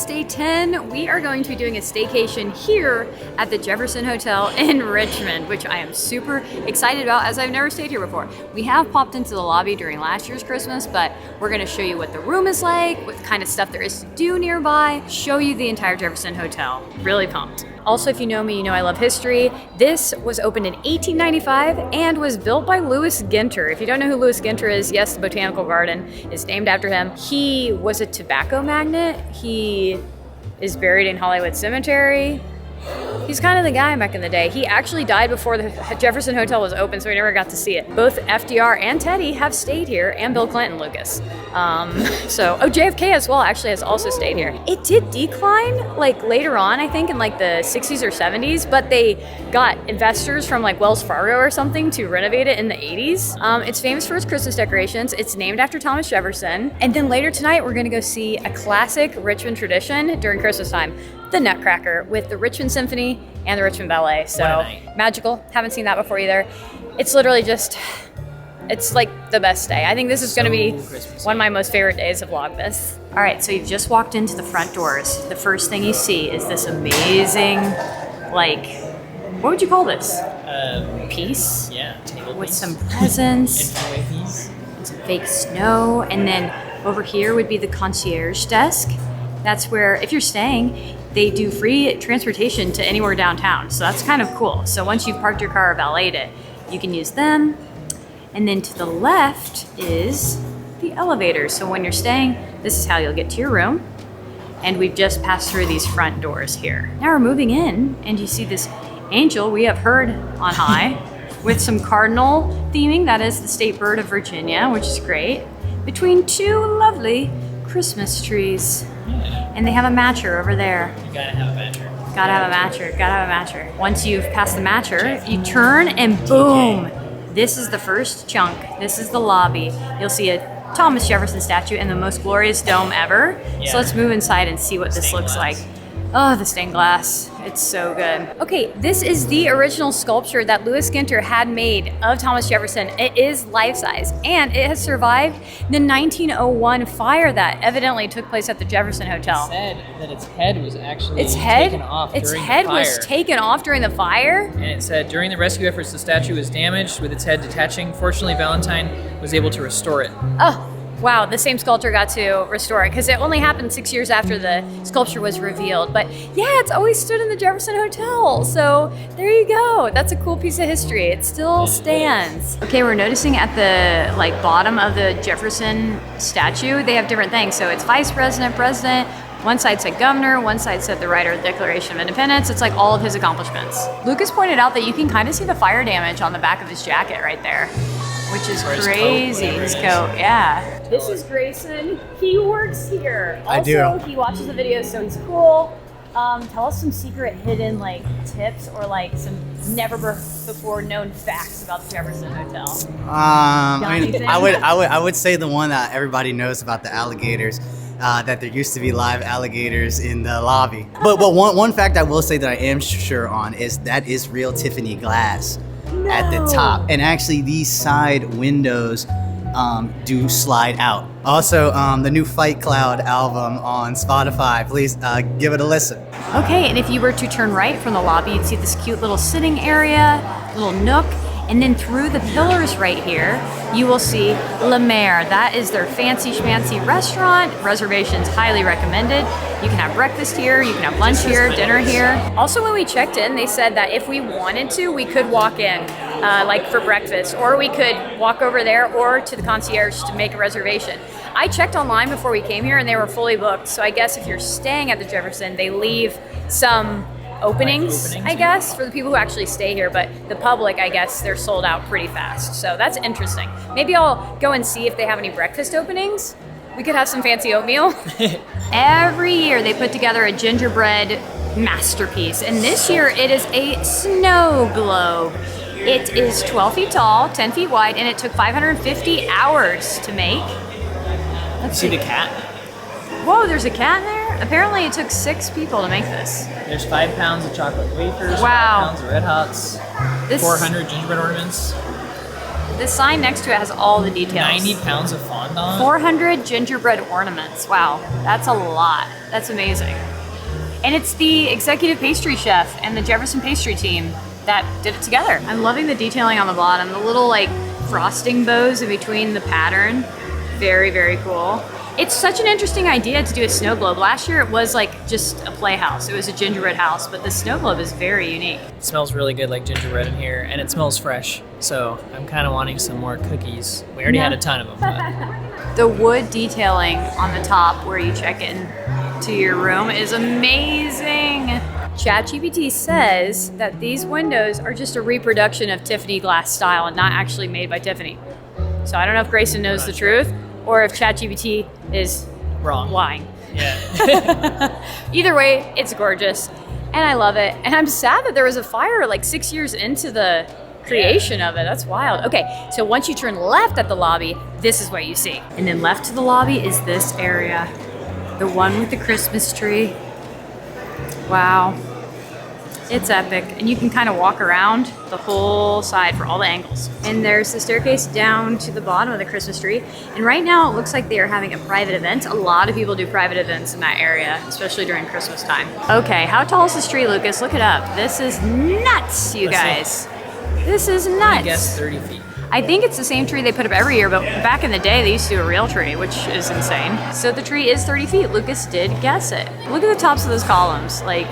Vlogmas Day 10. We are going to be doing a staycation here at the Jefferson Hotel in Richmond, which I am super excited about as I've never stayed here before. We have popped into the lobby during last year's Christmas, but we're gonna show you what the room is like, what kind of stuff there is to do nearby, show you the entire Jefferson Hotel. Really pumped. Also, if you know me, you know I love history. This was opened in 1895 and was built by Louis Ginter. If you don't know who Louis Ginter is, yes, the Botanical Garden is named after him. He was a tobacco magnate. He is buried in Hollywood Cemetery. He's kind of the guy back in the day. He actually died before the Jefferson Hotel was open, so we never got to see it. Both FDR and Teddy have stayed here, and Bill Clinton, Lucas. JFK as well actually has also stayed here. It did decline like later on, I think in like the 60s or 70s, but they got investors from like Wells Fargo or something to renovate it in the 80s. It's famous for its Christmas decorations. It's named after Thomas Jefferson. And then later tonight, we're gonna go see a classic Richmond tradition during Christmas time, the Nutcracker with the Richmond Symphony and the Richmond Ballet. So magical. Haven't seen that before either. It's literally just, it's like the best day. I think this is going to be one of my most favorite days of Vlogmas. All right, so you've just walked into the front doors. The first thing you see is this amazing, like, what would you call this? Piece? Yeah, table with piece. Some presents and some fake snow. And then over here would be the concierge desk. That's where, if you're staying, they do free transportation to anywhere downtown. So that's kind of cool. So once you've parked your car or valeted it, you can use them. And then to the left is the elevator. So when you're staying, this is how you'll get to your room. And we've just passed through these front doors here. Now we're moving in and you see this angel we have heard on high with some cardinal theming. That is the state bird of Virginia, which is great. Between two lovely Christmas trees. And they have a matcher over there. You gotta have a matcher. Gotta have a matcher, gotta have a matcher. Once you've passed the matcher, you turn and boom. This is the first chunk. This is the lobby. You'll see a Thomas Jefferson statue and the most glorious dome ever. Yeah. So let's move inside and see what this looks like. Oh, the stained glass. It's so good. Okay, this is the original sculpture that Louis Ginter had made of Thomas Jefferson. It is life-size, and it has survived the 1901 fire that evidently took place at the Jefferson Hotel. It said that its head was actually taken off during the fire. Its head was taken off during the fire? And it said, during the rescue efforts, the statue was damaged with its head detaching. Fortunately, Valentine was able to restore it. Oh. Wow, the same sculptor got to restore it because it only happened 6 years after the sculpture was revealed. But yeah, it's always stood in the Jefferson Hotel. So there you go. That's a cool piece of history. It still stands. Okay, we're noticing at the bottom of the Jefferson statue, they have different things. So it's vice president, president. One side said governor, one side said the writer of the Declaration of Independence. It's like all of his accomplishments. Lucas pointed out that you can kind of see the fire damage on the back of his jacket right there, which is crazy. His coat, yeah. This is Grayson. He works here. I do. Also, he watches the videos, so he's cool. Tell us some secret hidden tips or some never before known facts about the Jefferson Hotel. I would say the one that everybody knows about the alligators. That there used to be live alligators in the lobby. But one fact I will say that I am sure on is that is real Tiffany glass at the top. And actually these side windows do slide out. Also, the new Fight Cloud album on Spotify, please give it a listen. Okay, and if you were to turn right from the lobby, you'd see this cute little sitting area, little nook. And then through the pillars right here, you will see La Mer. That is their fancy schmancy restaurant. Reservations highly recommended. You can have breakfast here, you can have lunch here, dinner here. Also, when we checked in, they said that if we wanted to, we could walk in for breakfast, or we could walk over there or to the concierge to make a reservation. I checked online before we came here and they were fully booked. So I guess if you're staying at the Jefferson, they leave some openings, I guess, for the people who actually stay here, but the public, I guess, they're sold out pretty fast. So that's interesting. Maybe I'll go and see if they have any breakfast openings. We could have some fancy oatmeal. Every year they put together a gingerbread masterpiece, and this year it is a snow globe. It is 12 feet tall, 10 feet wide, and it took 550 hours to make. Let's see the cat. Whoa, there's a cat in there? Apparently it took 6 people to make this. There's 5 pounds of chocolate wafers, wow. 5 pounds of Red Hots, 400 gingerbread ornaments. the sign next to it has all the details. 90 pounds of fondant. 400 gingerbread ornaments. Wow, that's a lot. That's amazing. And it's the executive pastry chef and the Jefferson pastry team that did it together. I'm loving the detailing on the bottom, the little like frosting bows in between the pattern. Very, very cool. It's such an interesting idea to do a snow globe. Last year it was like just a playhouse. It was a gingerbread house, but the snow globe is very unique. It smells really good like gingerbread in here, and it smells fresh. So I'm kind of wanting some more cookies. We already had a ton of them. But. The wood detailing on the top where you check in to your room is amazing. ChatGPT says that these windows are just a reproduction of Tiffany glass style and not actually made by Tiffany. So I don't know if Grayson knows the truth or if ChatGPT is Wrong. lying. Yeah. Either way, it's gorgeous and I love it. And I'm sad that there was a fire like 6 years into the creation of it. That's wild. Okay, so once you turn left at the lobby, this is what you see. And then left to the lobby is this area. The one with the Christmas tree. Wow. It's epic. And you can kind of walk around the whole side for all the angles. And there's the staircase down to the bottom of the Christmas tree. And right now it looks like they are having a private event. A lot of people do private events in that area, especially during Christmas time. Okay, how tall is this tree, Lucas? Look it up. This is nuts, you guys. This is nuts. I guess 30 feet. I think it's the same tree they put up every year, but back in the day, they used to do a real tree, which is insane. So the tree is 30 feet. Lucas did guess it. Look at the tops of those columns. Like,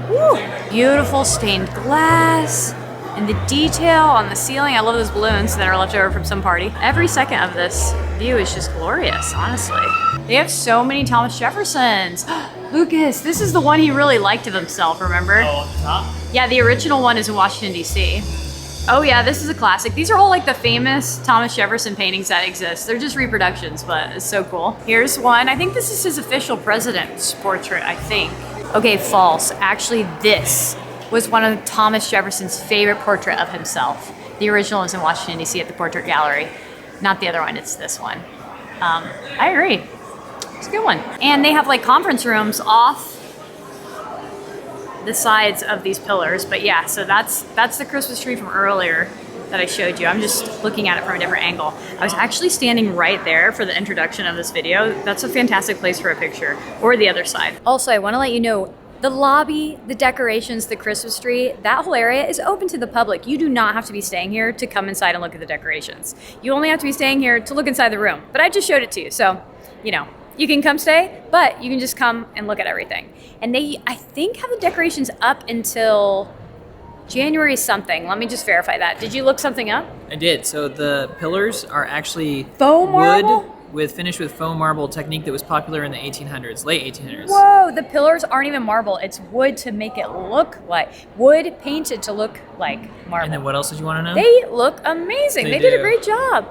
woo! Beautiful stained glass. And the detail on the ceiling. I love those balloons that are left over from some party. Every second of this view is just glorious, honestly. They have so many Thomas Jeffersons. Lucas, this is the one he really liked of himself, remember? Oh, on the top? Yeah, the original one is in Washington, D.C. Oh yeah, this is a classic. These are all like the famous Thomas Jefferson paintings that exist. They're just reproductions, but it's so cool. Here's one. I think this is his official president's portrait, I think. Okay, false. Actually, this was one of Thomas Jefferson's favorite portrait of himself. The original is in Washington, D.C. at the Portrait Gallery. Not the other one, it's this one. I agree. It's a good one. And they have like conference rooms off the sides of these pillars, but yeah, so that's the Christmas tree from earlier that I showed you. I'm just looking at it from a different angle. I was actually standing right there for the introduction of this video. That's a fantastic place for a picture, or the other side. Also, I want to let you know, the lobby, the decorations, the Christmas tree, that whole area is open to the public. You do not have to be staying here to come inside and look at the decorations. You only have to be staying here to look inside the room, but I just showed it to you, so, you know. You can come stay, but you can just come and look at everything. And they, I think, have the decorations up until January something. Let me just verify that. Did you look something up? I did. So the pillars are actually foam marble? Finished with foam marble technique that was popular in the 1800s, late 1800s. Whoa, the pillars aren't even marble. It's wood to make it look like, wood painted to look like marble. And then what else did you want to know? They look amazing. They did a do. great job.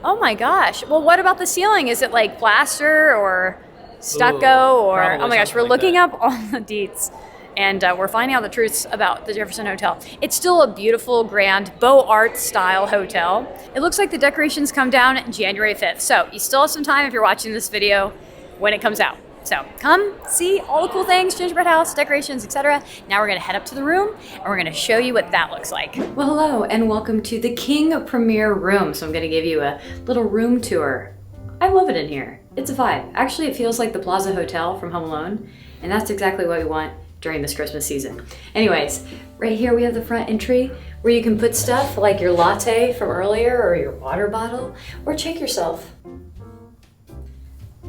Oh my gosh. Well, what about the ceiling? Is it like plaster or stucco or, oh my gosh, we're looking up all the deets and we're finding out the truths about the Jefferson Hotel. It's still a beautiful, grand, Beaux Art style hotel. It looks like the decorations come down January 5th. So you still have some time if you're watching this video when it comes out. So come see all the cool things, gingerbread house, decorations, etc. Now we're gonna head up to the room and we're gonna show you what that looks like. Well, hello and welcome to the King Premier Room. So I'm gonna give you a little room tour. I love it in here. It's a vibe. Actually, it feels like the Plaza Hotel from Home Alone, and that's exactly what we want during this Christmas season. Anyways, right here we have the front entry where you can put stuff like your latte from earlier or your water bottle, or check yourself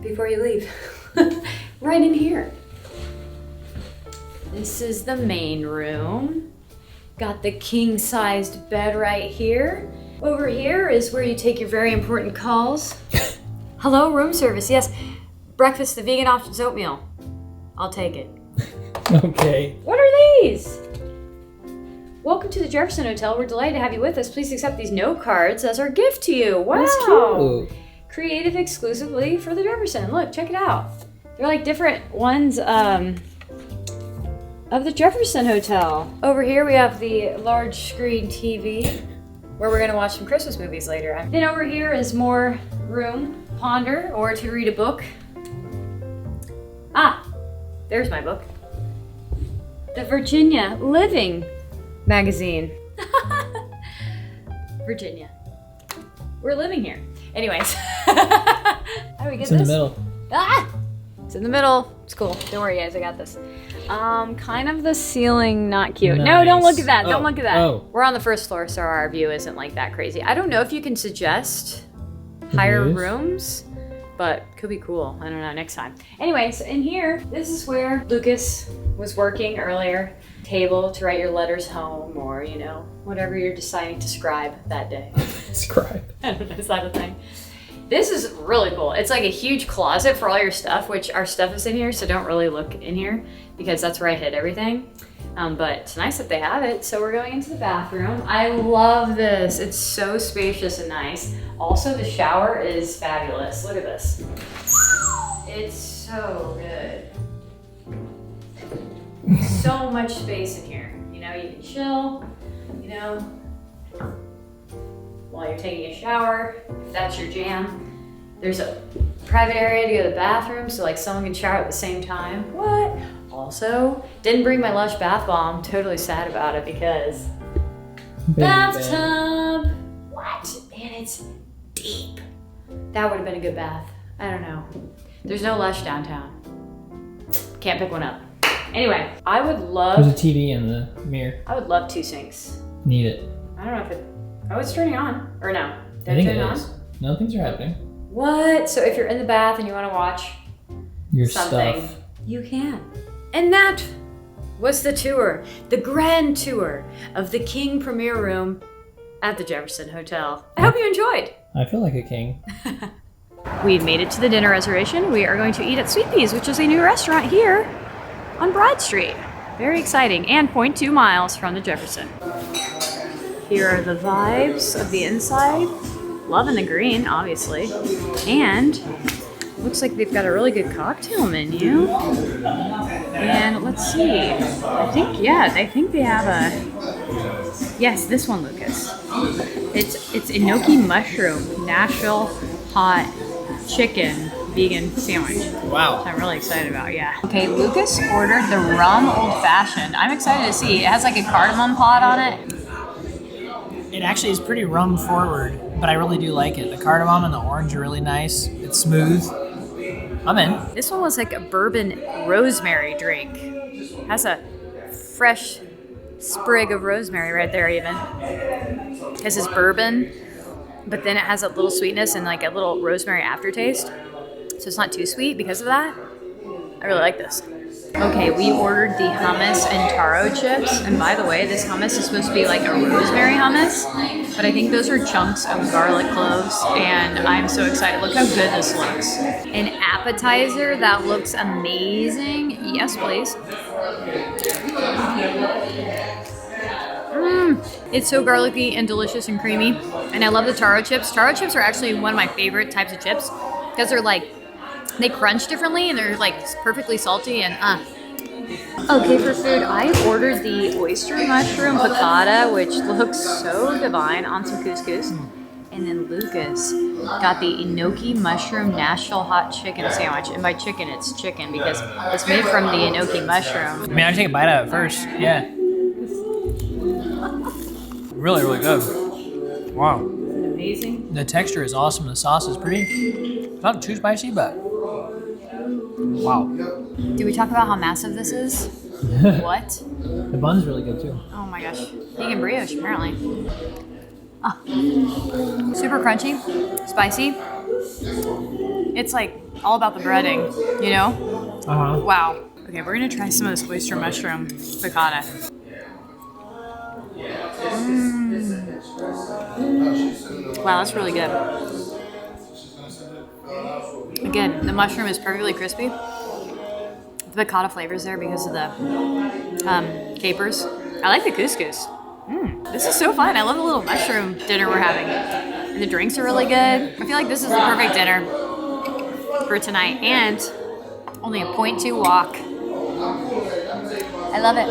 before you leave. Right in here. This is the main room. Got the king-sized bed right here. Over here is where you take your very important calls. Hello, room service. Yes, breakfast, the vegan options oatmeal. I'll take it. Okay. What are these? Welcome to the Jefferson Hotel. We're delighted to have you with us. Please accept these note cards as our gift to you. Wow. That's cute. Created exclusively for the Jefferson. Look, check it out. They're like different ones of the Jefferson Hotel. Over here we have the large screen TV where we're gonna watch some Christmas movies later. Then over here is more room, ponder, or to read a book. Ah, there's my book. The Virginia Living magazine. Virginia. We're living here. Anyways, how do we get It's this? in the middle. Ah! It's in the middle. It's cool. Don't worry, guys. I got this. Kind of the ceiling, not cute. No, don't look at that. Don't look at that. Oh. We're on the first floor, so our view isn't like that crazy. I don't know if you can suggest higher rooms, but could be cool. I don't know, next time. Anyways, in here, this is where Lucas was working earlier. Table to write your letters home, or, you know, whatever you're deciding to scribe that day. Scribe. I don't know, is that a thing? This is really cool. It's like a huge closet for all your stuff, which our stuff is in here, so don't really look in here because that's where I hid everything. But it's nice that they have it. So we're going into the bathroom. I love this. It's so spacious and nice. Also, the shower is fabulous. Look at this. It's so good. So much space in here. You know, you can chill, you know, while you're taking a shower, if that's your jam. There's a private area to go to the bathroom, so like someone can shower at the same time. What? Also, didn't bring my Lush bath bomb. Totally sad about it because bathtub. What? And it's deep. That would have been a good bath. I don't know. There's no Lush downtown. Can't pick one up. Anyway, I would love. There's a TV in the mirror. I would love 2 sinks. Need it. I don't know if it. Oh, it's turning on. Or no? I think turn it on? is. No, things are happening. What? So if you're in the bath and you want to watch Your something, stuff. you can. And that was the tour, the grand tour of the King Premier Room at the Jefferson Hotel. I hope you enjoyed. I feel like a king. We've made it to the dinner reservation. We are going to eat at Sweet Peas, which is a new restaurant here on Broad Street. Very exciting, and 0.2 miles from the Jefferson. Here are the vibes of the inside. Loving the green, obviously. And looks like they've got a really good cocktail menu. And let's see. I think they have a. Yes, this one, Lucas. It's enoki mushroom, Nashville hot chicken vegan sandwich. Wow. Which I'm really excited about, yeah. Okay, Lucas ordered the rum old fashioned. I'm excited to see. It has like a cardamom pod on it. It actually is pretty rum forward, but I really do like it. The cardamom and the orange are really nice. It's smooth. I'm in. This one was like a bourbon rosemary drink. Has a fresh sprig of rosemary right there even. This is bourbon, but then it has a little sweetness and like a little rosemary aftertaste. So it's not too sweet because of that. I really like this. Okay, we ordered the hummus and taro chips. And by the way, this hummus is supposed to be like a rosemary hummus, but I think those are chunks of garlic cloves, and I'm so excited. Look how good this looks. An appetizer that looks amazing. Yes, please. It's so garlicky and delicious and creamy. And I love the taro chips. Taro chips are actually one of my favorite types of chips because they're like, they crunch differently and they're like perfectly salty and Okay, for food, I ordered the oyster mushroom piccata, which looks so divine, on some couscous. And then Lucas got the enoki mushroom Nashville hot chicken sandwich. And by chicken, it's chicken because it's made from the enoki mushroom. I mean, I take a bite out of it first. Yeah. Really, really good. Wow. Isn't it amazing? The texture is awesome. The sauce is pretty. Not too spicy, but wow. Did we talk about how massive this is? What? The bun's really good too. Oh my gosh. Vegan brioche, apparently. Super crunchy, spicy. It's like all about the breading, you know? Uh-huh. Wow. Okay, we're gonna try some of this oyster mushroom piccata. Wow, that's really good. Again, the mushroom is perfectly crispy. The piccata flavor's there because of the capers. I like the couscous. This is so fun. I love the little mushroom dinner we're having. And the drinks are really good. I feel like this is the perfect dinner for tonight. And only a 0.2 walk. I love it.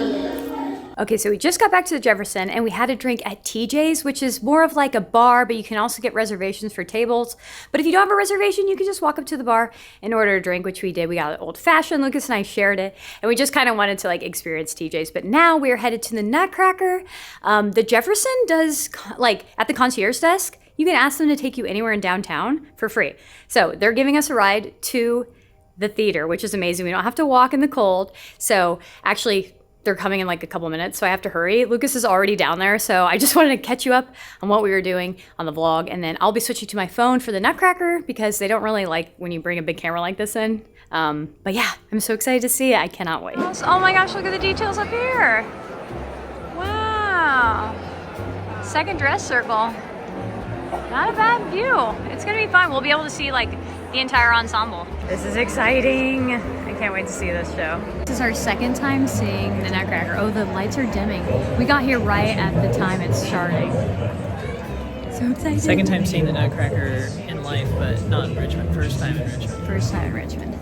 Okay, so we just got back to the Jefferson and we had a drink at TJ's, which is more of like a bar, but you can also get reservations for tables. But if you don't have a reservation, you can just walk up to the bar and order a drink, which we did. We got an old fashioned. Lucas and I shared it, and we just kind of wanted to like experience TJ's. But now we're headed to the Nutcracker. The Jefferson does, like, at the concierge desk, you can ask them to take you anywhere in downtown for free. So they're giving us a ride to the theater, which is amazing. We don't have to walk in the cold. So actually, they're coming in like a couple minutes, so I have to hurry. Lucas is already down there, so I just wanted to catch you up on what we were doing on the vlog, and then I'll be switching to my phone for the Nutcracker because they don't really like when you bring a big camera like this in. But yeah, I'm so excited to see it. I cannot wait. Oh my gosh, look at the details up here. Wow. Second dress circle. Not a bad view. It's gonna be fun. We'll be able to see like the entire ensemble. This is exciting. I can't wait to see this show. This is our second time seeing the Nutcracker. Oh, the lights are dimming. We got here right at the time it's starting. So excited. Second time seeing the Nutcracker in life, but not in Richmond. First time in Richmond. First time in Richmond.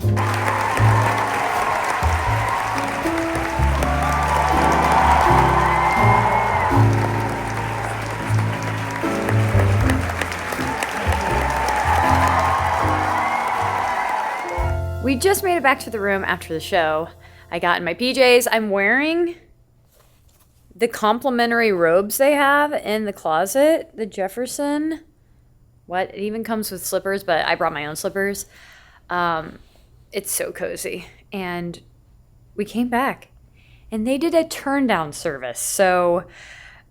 We just made it back to the room after the show. I got in my PJs. I'm wearing the complimentary robes they have in the closet, the Jefferson. What? It even comes with slippers, but I brought my own slippers. It's so cozy. And we came back and they did a turn down service. So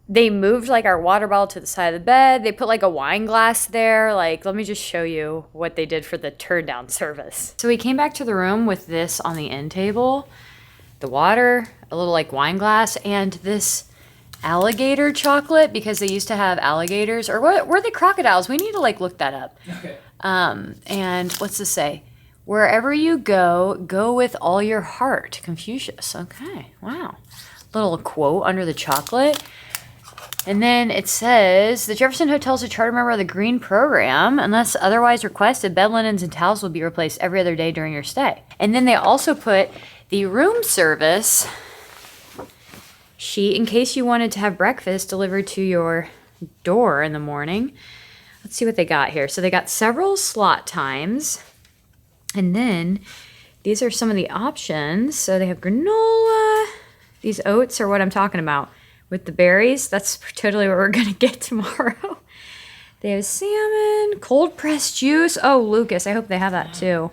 they moved like our water bottle to the side of the bed. They put like a wine glass there. Like, let me just show you what they did for the turn down service. So we came back to the room with this on the end table, the water, a little like wine glass, and this alligator chocolate because they used to have alligators, or what were they, crocodiles? We need to like look that up. Okay. And what's this say? Wherever you go, go with all your heart. Confucius. Okay. Wow. Little quote under the chocolate. And then it says, the Jefferson Hotel is a charter member of the Green Program. Unless otherwise requested, bed linens and towels will be replaced every other day during your stay. And then they also put the room service sheet in case you wanted to have breakfast delivered to your door in the morning. Let's see what they got here. So they got several slot times. And then these are some of the options. So they have granola. These oats are what I'm talking about. With the berries, that's totally what we're gonna get tomorrow. They have salmon, cold pressed juice. Oh, Lucas, I hope they have that too.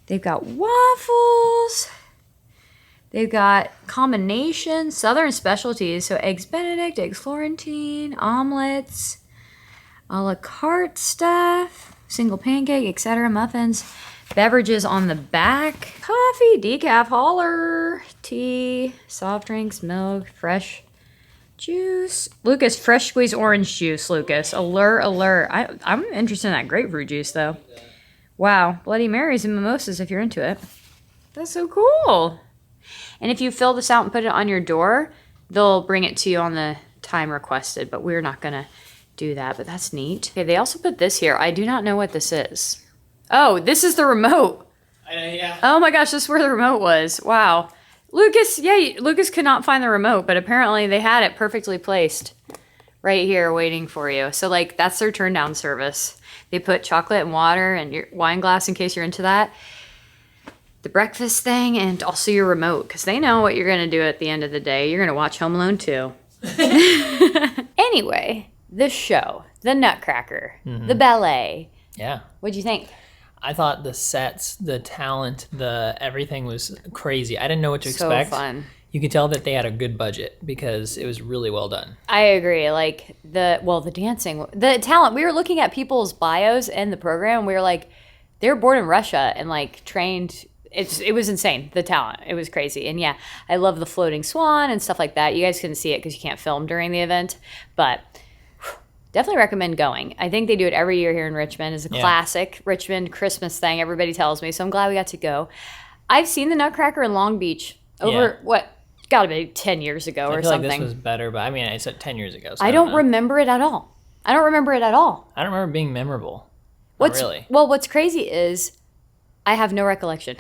They've got waffles. They've got combination Southern specialties. So eggs Benedict, eggs Florentine, omelets, a la carte stuff, single pancake, etc., muffins, beverages on the back, coffee, decaf, holler, tea, soft drinks, milk, fresh juice. Lucas, fresh squeezed orange juice, Lucas. Alert. I'm interested in that grapefruit juice, though. Wow. Bloody Marys and mimosas if you're into it. That's so cool. And if you fill this out and put it on your door, they'll bring it to you on the time requested, but we're not going to do that, but that's neat. Okay, they also put this here. I do not know what this is. Oh, this is the remote. Yeah. Oh my gosh, this is where the remote was. Wow. Lucas, yeah, Lucas could not find the remote, but apparently they had it perfectly placed right here waiting for you. So like that's their turn down service. They put chocolate and water and your wine glass in case you're into that. The breakfast thing and also your remote because they know what you're going to do at the end of the day. You're going to watch Home Alone 2. Anyway, the show, the Nutcracker, the ballet. Yeah. What'd you think? I thought the sets, the talent, everything was crazy. I didn't know what to expect. So fun. You could tell that they had a good budget because it was really well done. I agree. Like the dancing, the talent. We were looking at people's bios in the program. We were like, they were born in Russia and like trained. It was insane. The talent. It was crazy. And yeah, I love the floating swan and stuff like that. You guys couldn't see it because you can't film during the event, but definitely recommend going. I think they do it every year here in Richmond. It's a classic Richmond Christmas thing, everybody tells me. So I'm glad we got to go. I've seen the Nutcracker in Long Beach over, gotta be 10 years ago or something. Like this was better, but I mean, I said 10 years ago. So I don't remember it at all. I don't remember it being memorable. Really. Well, what's crazy is I have no recollection.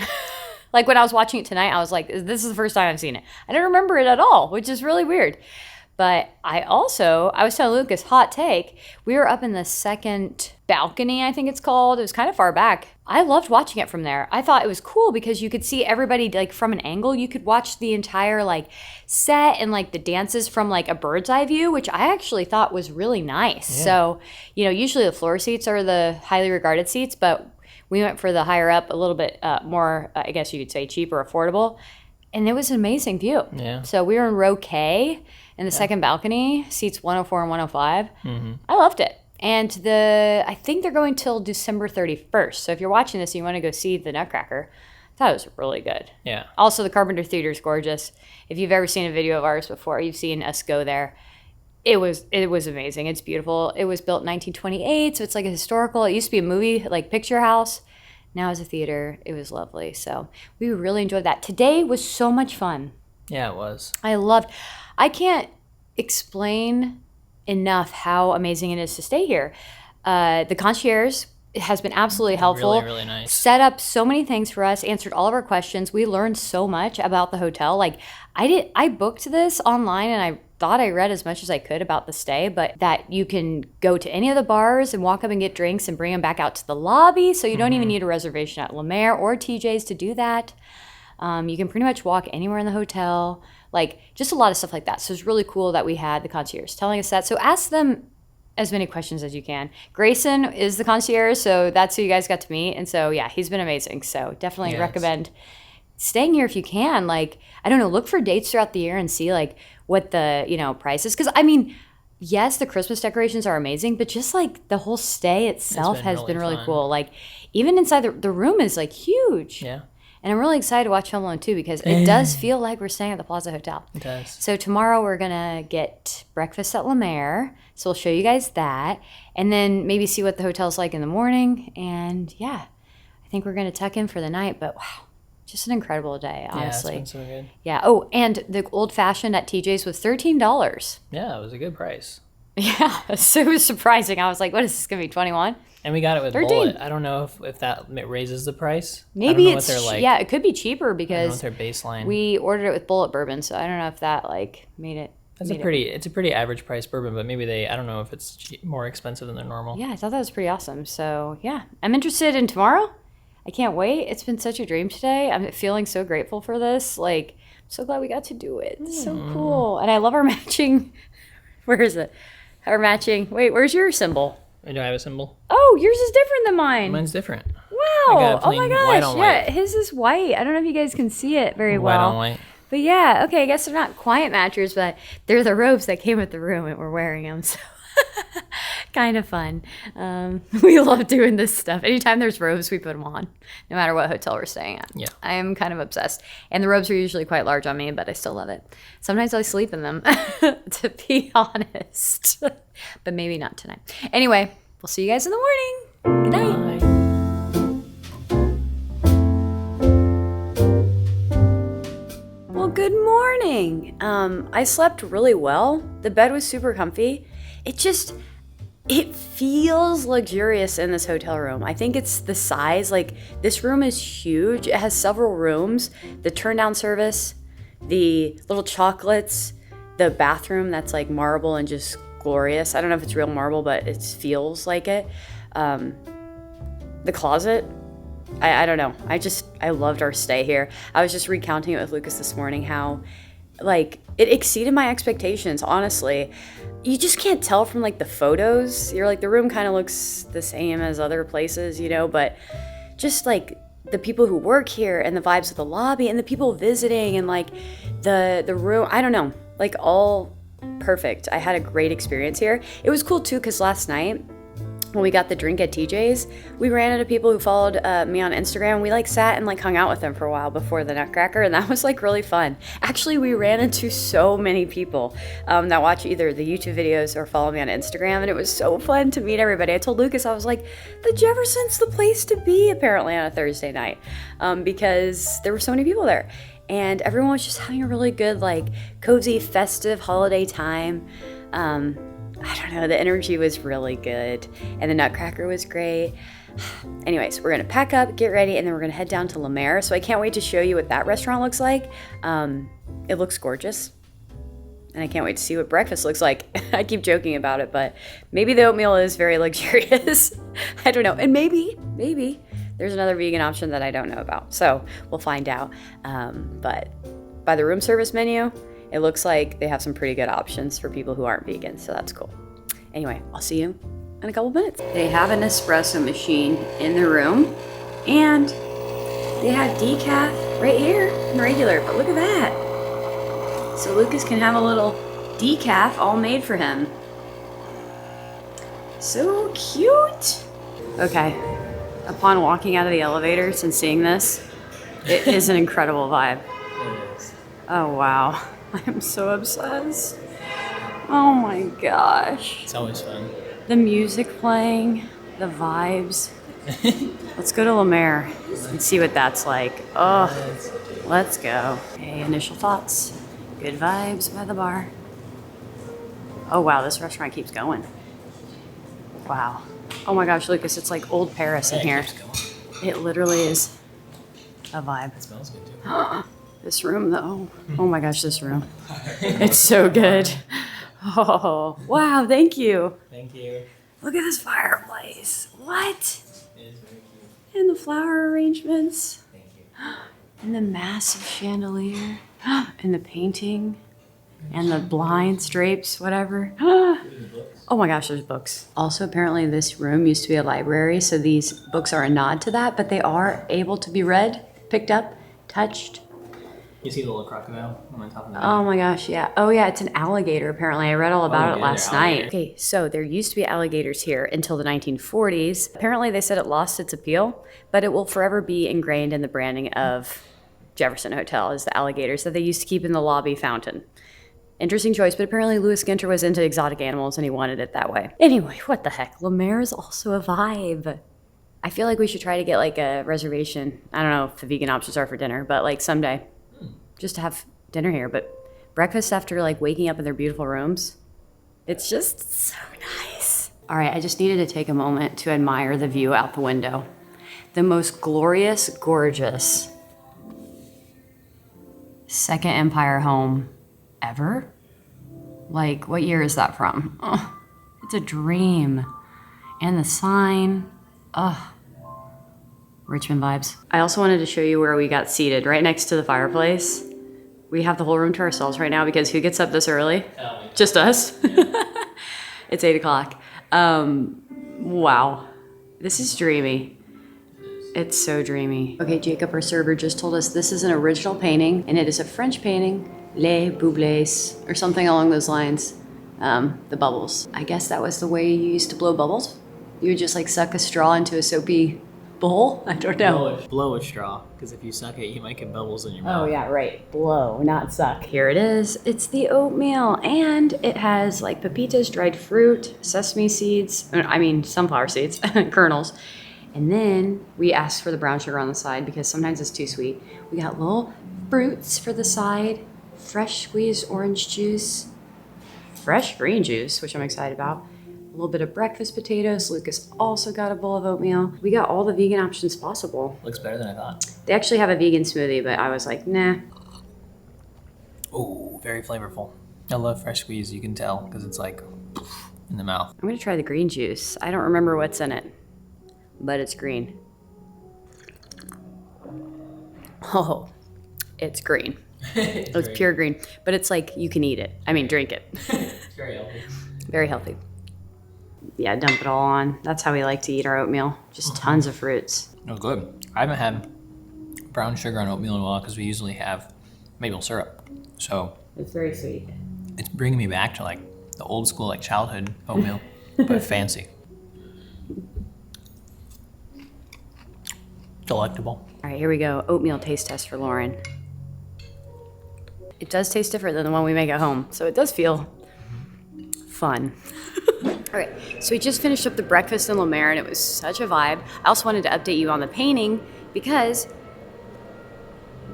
Like when I was watching it tonight, I was like, this is the first time I've seen it. I don't remember it at all, which is really weird. But I was telling Lucas, hot take, we were up in the second balcony, I think it's called. It was kind of far back. I loved watching it from there. I thought it was cool because you could see everybody like from an angle. You could watch the entire like set and like the dances from like a bird's eye view, which I actually thought was really nice. Yeah. So, usually the floor seats are the highly regarded seats, but we went for the higher up, a little bit more, I guess you could say cheap or affordable. And it was an amazing view. Yeah. So we were in row K in the second balcony, seats 104 and 105. Mm-hmm. I loved it. And I think they're going till December 31st. So if you're watching this and you want to go see the Nutcracker, I thought it was really good. Yeah. Also, the Carpenter Theater is gorgeous. If you've ever seen a video of ours before, you've seen us go there. It was amazing. It's beautiful. It was built in 1928, so it's like a historical. It used to be a movie, like picture house. Now it's a theater. It was lovely. So we really enjoyed that. Today was so much fun. Yeah, it was. I can't explain enough how amazing it is to stay here. The concierge has been absolutely helpful. Really, really nice. Set up so many things for us, answered all of our questions. We learned so much about the hotel. Like I booked this online and I thought I read as much as I could about the stay, but that you can go to any of the bars and walk up and get drinks and bring them back out to the lobby. So you don't even need a reservation at La Mer or TJ's to do that. You can pretty much walk anywhere in the hotel, like just a lot of stuff like that. So it's really cool that we had the concierge telling us that. So ask them as many questions as you can. Grayson is the concierge, so that's who you guys got to meet. And so, yeah, he's been amazing. So definitely recommend staying here if you can. Like, I don't know, look for dates throughout the year and see like what the, price is. Because, I mean, yes, the Christmas decorations are amazing, but just like the whole stay itself has been really cool. Like, even inside the room is like huge. Yeah. And I'm really excited to watch Home Alone 2 because it does feel like we're staying at the Plaza Hotel. It does. So tomorrow we're going to get breakfast at La Mer. So we'll show you guys that. And then maybe see what the hotel's like in the morning. And yeah, I think we're going to tuck in for the night. But wow, just an incredible day, honestly. Yeah, it's been so good. Yeah. Oh, and the old fashioned at TJ's was $13. Yeah, it was a good price. Yeah, so it was surprising. I was like, what is this going to be, 21? And we got it with 13. Bullet. I don't know if that raises the price. Maybe it's yeah, it could be cheaper because I don't know what their baseline. We ordered it with Bullet bourbon, so I don't know if that like made it. It's a pretty average price bourbon, but maybe I don't know if it's more expensive than their normal. Yeah, I thought that was pretty awesome. So yeah, I'm interested in tomorrow. I can't wait. It's been such a dream today. I'm feeling so grateful for this. Like, I'm so glad we got to do it. It's so cool, and I love our matching. Where is it? Our matching. Wait, where's your symbol? Do I have a symbol? Oh, yours is different than mine. Mine's different. Wow. Oh my gosh. Yeah, his is white. I don't know if you guys can see it very well. White on white. But yeah, okay, I guess they're not quiet matchers, but they're the robes that came with the room and we're wearing them. So kind of fun. We love doing this stuff. Anytime there's robes, we put them on, no matter what hotel we're staying at. Yeah. I am kind of obsessed. And the robes are usually quite large on me, but I still love it. Sometimes I sleep in them, to be honest. But maybe not tonight. Anyway, we'll see you guys in the morning. Good night. Bye. Well, good morning. I slept really well. The bed was super comfy. It feels luxurious in this hotel room. I think it's the size. Like, this room is huge. It has several rooms. The turn-down service, the little chocolates, the bathroom that's like marble and just glorious. I don't know if it's real marble, but it feels like it. The closet, I don't know. I loved our stay here. I was just recounting it with Lucas this morning how like it exceeded my expectations, honestly. You just can't tell from like the photos. You're like, the room kind of looks the same as other places, but just like the people who work here and the vibes of the lobby and the people visiting and like the room, I don't know, like all perfect. I had a great experience here. It was cool too because last night when we got the drink at TJ's, we ran into people who followed me on Instagram. We like sat and like hung out with them for a while before the Nutcracker, and that was like really fun. Actually, we ran into so many people that watch either the YouTube videos or follow me on Instagram, and it was so fun to meet everybody. I told Lucas, I was like, the Jefferson's the place to be apparently on a Thursday night because there were so many people there. And everyone was just having a really good, like, cozy, festive holiday time. I don't know, the energy was really good. And the Nutcracker was great. Anyways, we're going to pack up, get ready, and then we're going to head down to La Mer. So I can't wait to show you what that restaurant looks like. It looks gorgeous. And I can't wait to see what breakfast looks like. I keep joking about it, but maybe the oatmeal is very luxurious. I don't know. And maybe there's another vegan option that I don't know about. So we'll find out. But by the room service menu, it looks like they have some pretty good options for people who aren't vegan. So that's cool. Anyway, I'll see you in a couple minutes. They have an espresso machine in the room, and they have decaf right here and regular, but look at that. So Lucas can have a little decaf all made for him. So cute. Okay, upon walking out of the elevators and seeing this, it is an incredible vibe. It is. Oh wow, I am so obsessed. Oh my gosh. It's always fun. The music playing, the vibes. Let's go to La Mer and see what that's like. Oh, let's go. Okay, initial thoughts. Good vibes by the bar. Oh wow, this restaurant keeps going. Wow. Oh my gosh, Lucas, it's like old Paris in here. It literally is a vibe. It smells good too. This room though. Oh my gosh, this room. It's so good. Oh, wow, thank you. Thank you. Look at this fireplace. What? It is very cute. And the flower arrangements. Thank you. And the massive chandelier. And the painting. And the blinds, drapes, whatever. Oh my gosh, there's books. Also, apparently this room used to be a library, so these books are a nod to that, but they are able to be read, picked up, touched. You see the little crocodile on top of that? Oh my gosh, yeah. Oh yeah, it's an alligator apparently. I read all about it yeah, last they're night. alligators. Okay, so there used to be alligators here until the 1940s. Apparently they said it lost its appeal, but it will forever be ingrained in the branding of Jefferson Hotel as the alligators that they used to keep in the lobby fountain. Interesting choice, but apparently Louis Ginter was into exotic animals and he wanted it that way. Anyway, what the heck? La Mer is also a vibe. I feel like we should try to get like a reservation. I don't know if the vegan options are for dinner, but like someday. Just to have dinner here. But breakfast after like waking up in their beautiful rooms, it's just so nice. All right, I just needed to take a moment to admire the view out the window. The most glorious, gorgeous Second Empire home ever? Like, what year is that from? Oh, it's a dream. And the sign, oh, Richmond vibes. I also wanted to show you where we got seated, right next to the fireplace. We have the whole room to ourselves right now because who gets up this early? Just us. It's 8 o'clock. Wow, this is dreamy. It's so dreamy. Okay, Jacob, our server, just told us this is an original painting, and it is a French painting, Les Boublés, or something along those lines. The bubbles. I guess that was the way you used to blow bubbles. You would just like suck a straw into a soapy bowl? I don't know. Blow a straw, because if you suck it, you might get bubbles in your mouth. Oh yeah, right. Blow, not suck. Here it is. It's the oatmeal, and it has like pepitas, dried fruit, sesame seeds, sunflower seeds, kernels. And then we asked for the brown sugar on the side because sometimes it's too sweet. We got little fruits for the side, fresh squeezed orange juice, fresh green juice, which I'm excited about. A little bit of breakfast potatoes. Lucas also got a bowl of oatmeal. We got all the vegan options possible. Looks better than I thought. They actually have a vegan smoothie, but I was like, nah. Oh, very flavorful. I love fresh squeeze, you can tell, because it's like in the mouth. I'm gonna try the green juice. I don't remember what's in it, but it's green. Oh, it's green. It's pure green, but it's like you can eat it. I mean, drink it. It's very healthy. Very healthy. Yeah, dump it all on. That's how we like to eat our oatmeal. Just tons of fruits. No, good. I haven't had brown sugar on oatmeal in a while because we usually have maple syrup. So It's very sweet. it's bringing me back to like the old school, like childhood oatmeal, but fancy. Delectable. All right, here we go. Oatmeal taste test for Lauren. It does taste different than the one we make at home, so it does feel fun. All right, so we just finished up the breakfast in La Mer, and it was such a vibe. I also wanted to update you on the painting because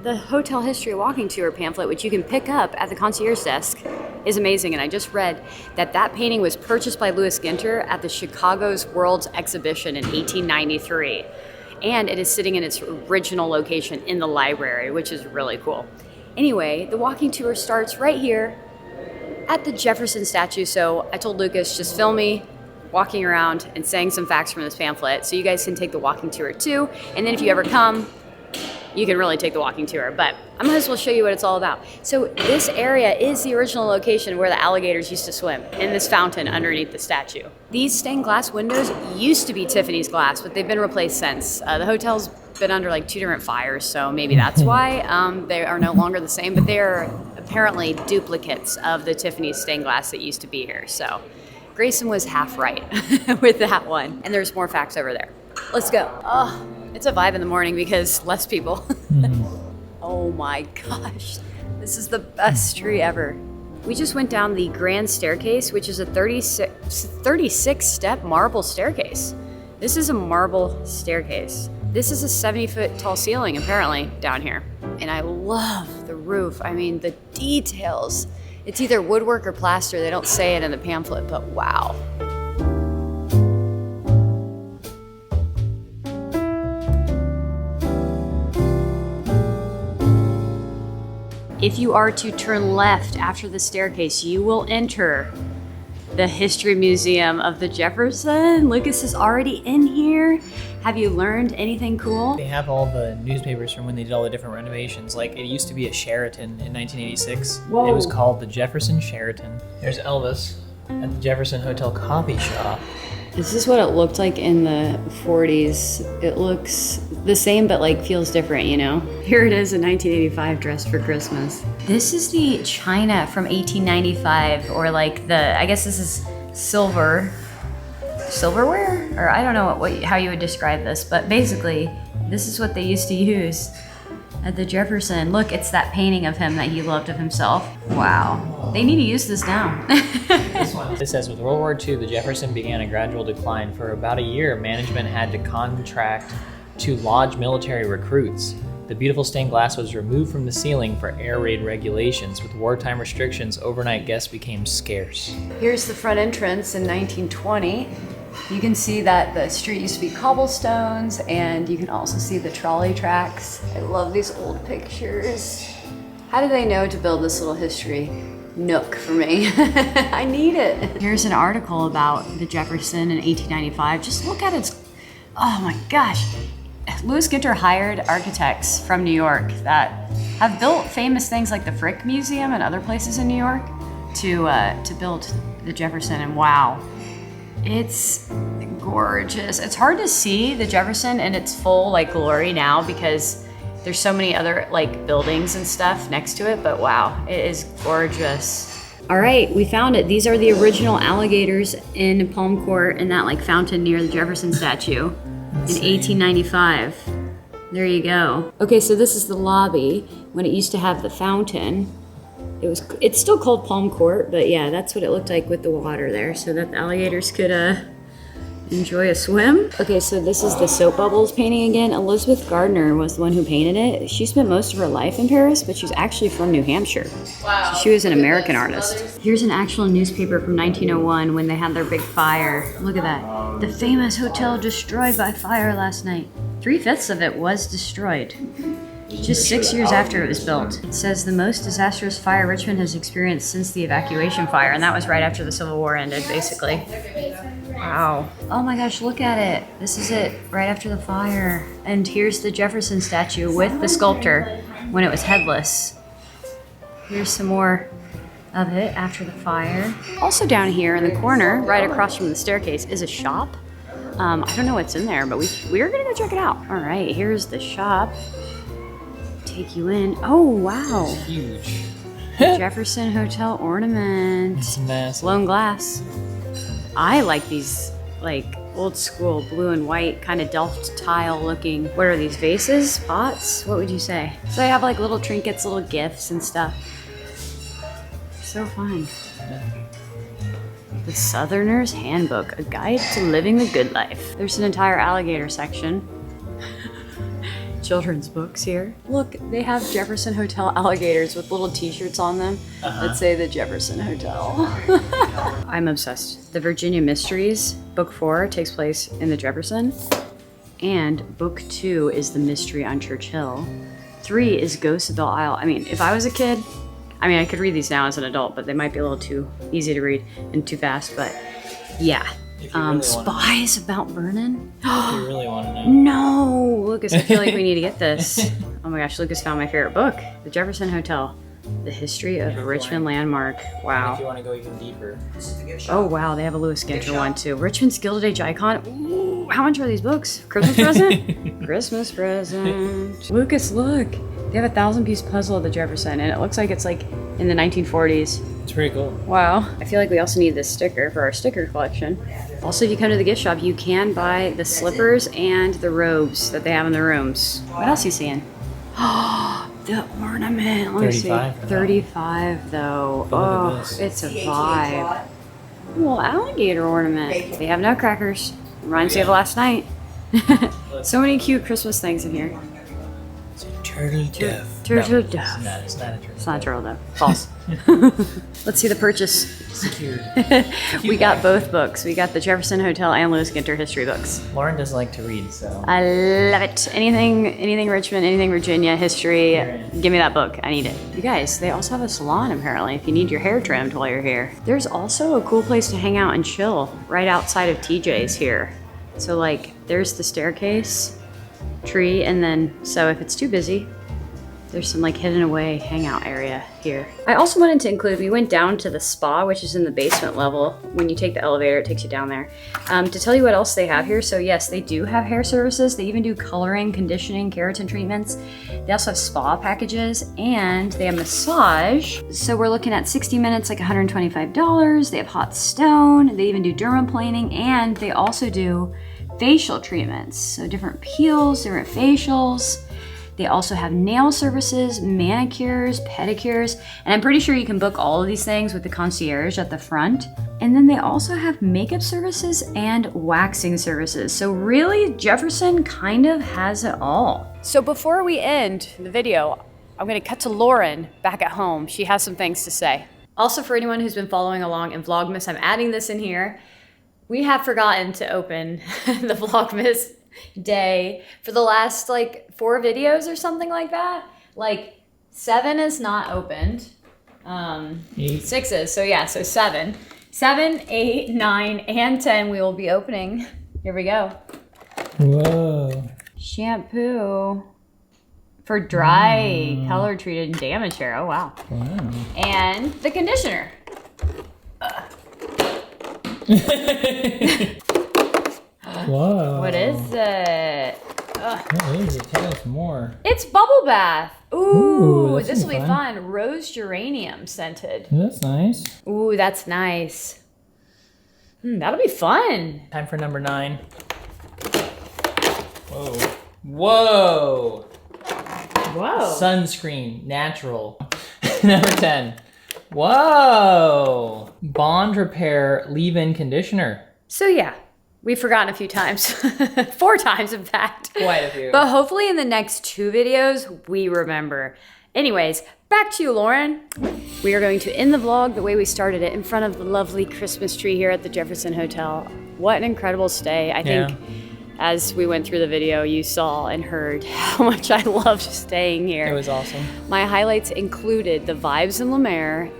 the Hotel History Walking Tour pamphlet, which you can pick up at the concierge desk, is amazing. And I just read that that painting was purchased by Louis Ginter at the Chicago's World's Exhibition in 1893. And it is sitting in its original location in the library, which is really cool. Anyway, the walking tour starts right here at the Jefferson statue. So I told Lucas, just film me walking around and saying some facts from this pamphlet so you guys can take the walking tour too. And then if you ever come, you can really take the walking tour, but I might as well show you what it's all about. So this area is the original location where the alligators used to swim, in this fountain underneath the statue. These stained glass windows used to be Tiffany's glass, but they've been replaced since. The hotel's been under like 2 different fires, so maybe that's why they are no longer the same, but they are apparently duplicates of the Tiffany's stained glass that used to be here. So Grayson was half right with that one. And there's more facts over there. Let's go. Oh, it's a vibe in the morning because less people. Oh my gosh, this is the best tree ever. We just went down the grand staircase, which is a 36 step marble staircase. This is a marble staircase. This is a 70-foot tall ceiling apparently down here. And I love the roof. I mean, the details. It's either woodwork or plaster. They don't say it in the pamphlet, but wow. If you are to turn left after the staircase, you will enter the History Museum of the Jefferson. Lucas is already in here. Have you learned anything cool? They have all the newspapers from when they did all the different renovations. Like, it used to be a Sheraton in 1986. Whoa. It was called the Jefferson Sheraton. There's Elvis at the Jefferson Hotel coffee shop. This is what it looked like in the 40s. It looks the same, but like feels different, you know? Here it is in 1985, dressed for Christmas. This is the china from 1895, or like I guess this is silverware? Or I don't know how you would describe this, but basically, this is what they used to use at the Jefferson. Look, it's that painting of him that he loved of himself. Wow. They need to use this now. It says, with World War II, the Jefferson began a gradual decline. For about a year, management had to contract to lodge military recruits. The beautiful stained glass was removed from the ceiling for air raid regulations. With wartime restrictions, overnight guests became scarce. Here's the front entrance in 1920. You can see that the street used to be cobblestones, and you can also see the trolley tracks. I love these old pictures. How do they know to build this little history nook for me? I need it. Here's an article about the Jefferson in 1895. Just look at its, oh my gosh. Louis Ginter hired architects from New York that have built famous things like the Frick Museum and other places in New York to build the Jefferson, and wow. It's gorgeous. It's hard to see the Jefferson in its full like glory now because there's so many other like buildings and stuff next to it, but wow, it is gorgeous. All right, we found it. These are the original alligators in Palm Court in that like fountain near the Jefferson statue in 1895. There you go. Okay, so this is the lobby when it used to have the fountain. It's still called Palm Court, but yeah, that's what it looked like with the water there, so that the alligators could enjoy a swim. Okay, so this is the soap bubbles painting again. Elizabeth Gardner was the one who painted it. She spent most of her life in Paris, but she's actually from New Hampshire. Wow. So she was an American artist. Here's an actual newspaper from 1901 when they had their big fire. Look at that. The famous hotel destroyed by fire last night. 3/5 of it was destroyed. Just 6 years after it was built. It says the most disastrous fire Richmond has experienced since the evacuation fire, and that was right after the Civil War ended, basically. Wow. Oh my gosh, look at it. This is it, right after the fire. And here's the Jefferson statue with the sculptor when it was headless. Here's some more of it after the fire. Also down here in the corner, right across from the staircase, is a shop. I don't know what's in there, but we're gonna go check it out. All right, here's the shop. Take you in. Oh wow! It's huge. Jefferson Hotel ornament. It's massive. Blown glass. I like these like old school blue and white kind of Delft tile looking. What are these, vases? Pots? What would you say? So they have like little trinkets, little gifts and stuff. So fun. The Southerner's Handbook, a guide to living the good life. There's an entire alligator section. Children's books here. Look, they have Jefferson Hotel alligators with little t-shirts on them that say the Jefferson Hotel. I'm obsessed. The Virginia Mysteries, book 4 takes place in the Jefferson, and book 2 is the Mystery on Church Hill. 3 is Ghosts of Belle Isle. I mean, if I was a kid, I mean, I could read these now as an adult, but they might be a little too easy to read and too fast, but yeah. Spies about Vernon? If you really want to know. No, Lucas, I feel like we need to get this. Oh my gosh, Lucas found my favorite book, The Jefferson Hotel, The History of Richmond Landmark. Wow. If you want to go even deeper. Oh wow, they have a Lewis Ginter one too. Richmond's Gilded Age icon. Ooh, how much are these books? Christmas present? Christmas present. Lucas, look. They have a 1,000-piece puzzle of the Jefferson, and it looks like it's like in the 1940s. It's pretty cool. Wow. I feel like we also need this sticker for our sticker collection. Also, if you come to the gift shop, you can buy the slippers and the robes that they have in the rooms. What else are you seeing? Oh, the ornament. Let me see. 35 though. Oh, it's a vibe. Little alligator ornament. They have nutcrackers. Reminds me of last night. So many cute Christmas things in here. It's a turtle dove. Turtle dove. It's not a turtle. It's not a turtle dove. False. Let's see the purchase. Secured. We got both books. We got the Jefferson Hotel and Lewis Ginter history books. Lauren does like to read, so. I love it. Anything Richmond, anything Virginia history. Give me that book. I need it. You guys, they also have a salon apparently if you need your hair trimmed while you're here. There's also a cool place to hang out and chill right outside of TJ's here. So like, there's the staircase, tree, and then, so if it's too busy, there's some like hidden away hangout area here. I also wanted to include, we went down to the spa, which is in the basement level. When you take the elevator, it takes you down there. To tell you what else they have here. So yes, they do have hair services. They even do coloring, conditioning, keratin treatments. They also have spa packages and they have massage. So we're looking at 60 minutes, like $125. They have hot stone. They even do dermaplaning, and they also do facial treatments. So different peels, different facials. They also have nail services, manicures, pedicures, and I'm pretty sure you can book all of these things with the concierge at the front. And then they also have makeup services and waxing services. So really, Jefferson kind of has it all. So before we end the video, I'm gonna cut to Lauren back at home. She has some things to say. Also, for anyone who's been following along in Vlogmas, I'm adding this in here. We have forgotten to open the Vlogmas day for the last like 4 videos or something like that. Like 7 is not opened. 6 is, so yeah, so 7, 8, 9, and 10 we will be opening. Here we go. Whoa. Shampoo for dry, color treated, and damaged hair. Oh wow. Wow. And the conditioner. Whoa. What is it? What is it? Tell us more. It's bubble bath. Ooh, Ooh, this will be fun. Rose geranium scented. That's nice. Ooh, that's nice. That'll be fun. Time for number 9. Whoa. Whoa. Whoa. Sunscreen, natural. Number 10. Whoa. Bond Repair Leave-In Conditioner. So yeah, we've forgotten a few times. 4 times, in fact. Quite a few. But hopefully in the next 2 videos, we remember. Anyways, back to you, Lauren. We are going to end the vlog the way we started it, in front of the lovely Christmas tree here at the Jefferson Hotel. What an incredible stay. I think as we went through the video, you saw and heard how much I loved staying here. It was awesome. My highlights included the vibes in Lemaire,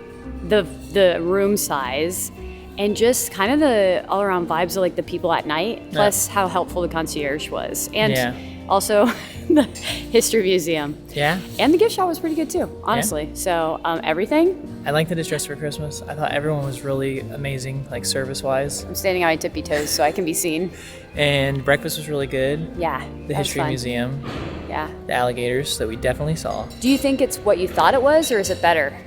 the room size, and just kind of the all-around vibes of like the people at night, plus how helpful the concierge was. And also the history museum. Yeah. And the gift shop was pretty good too, honestly. So everything. I liked that it's dressed for Christmas. I thought everyone was really amazing, like service-wise. I'm standing on my tippy toes so I can be seen. And breakfast was really good. Yeah. The history museum. Yeah. The alligators that we definitely saw. Do you think it's what you thought it was, or is it better?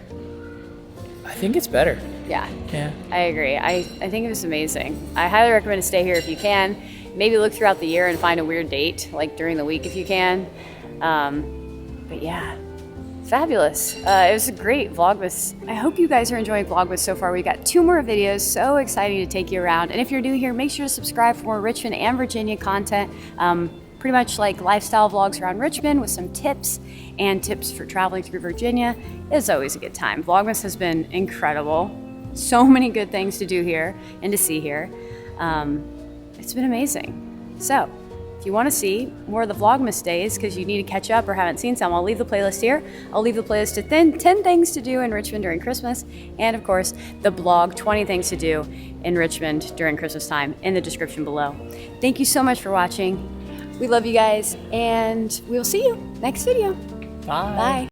I think it's better. Yeah. Yeah. I agree. I think it was amazing. I highly recommend to stay here if you can. Maybe look throughout the year and find a weird date, like during the week if you can. But yeah, fabulous. It was a great Vlogmas. I hope you guys are enjoying Vlogmas so far. We got 2 more videos, so exciting to take you around. And if you're new here, make sure to subscribe for more Richmond and Virginia content. Pretty much like lifestyle vlogs around Richmond with some tips and tips for traveling through Virginia. It's always a good time. Vlogmas has been incredible. So many good things to do here and to see here. It's been amazing. So, if you want to see more of the Vlogmas days because you need to catch up or haven't seen some, I'll leave the playlist here. I'll leave the playlist to 10 things to do in Richmond during Christmas, and of course the blog 20 things to do in Richmond during Christmas time in the description below. Thank you so much for watching. We love you guys, and we will see you next video. Bye. Bye.